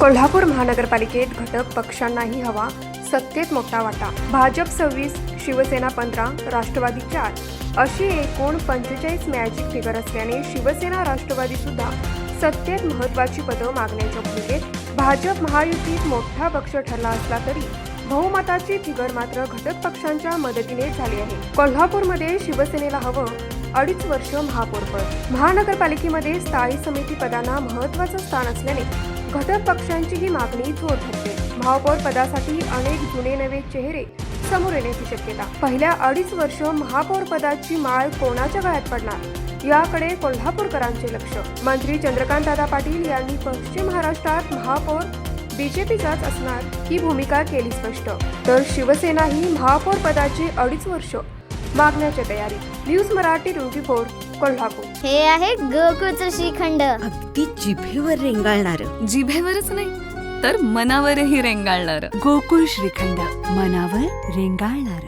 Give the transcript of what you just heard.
कोल्हापूर महानगरपालिकेत घटक पक्षांनाही हवा सत्तेत मोठा वाटा. भाजप 26, शिवसेना 15, राष्ट्रवादी 4 अशी एकूण 45 मॅजिक फिगर असल्याने शिवसेना राष्ट्रवादी सुद्धा सत्तेत महत्वाची पदं मागण्याच्या भूमिकेत. भाजप महायुतीत मोठा पक्ष ठरला असला तरी बहुमताची फिगर मात्र घटक पक्षांच्या मदतीने झाली आहे. कोल्हापूरमध्ये शिवसेनेला हवं 2.5 वर्ष महापौरपद. महानगरपालिकेमध्ये स्थायी समिती पदांना महत्वाचं स्थान असल्याने घटक पक्षांची ही मागणी जोर धरते. महापौर पदासाठी अनेक जुने नवे चेहरे समोर येण्याची शक्यता. पहिल्या 2.5 वर्ष महापौर पदाची माळ कोणाच्या गळ्यात पडणार याकडे कोल्हापूरकरांचे लक्ष. मंत्री चंद्रकांतदादा पाटील यांनी पश्चिम महाराष्ट्रात महापौर बीजेपीचाच असणार ही भूमिका केली स्पष्ट. तर शिवसेना ही महापौर पदाची 2.5 वर्ष मागण्याच्या तयारी. न्यूज मराठी 24 कोल्हापूर. हे आहे गोकुळचं श्रीखंड. अगदी जिभेवर रेंगाळणार. जिभेवरच नाही तर मनावरही रेंगाळणार. गोकुळ श्रीखंड, मनावर रेंगाळणार.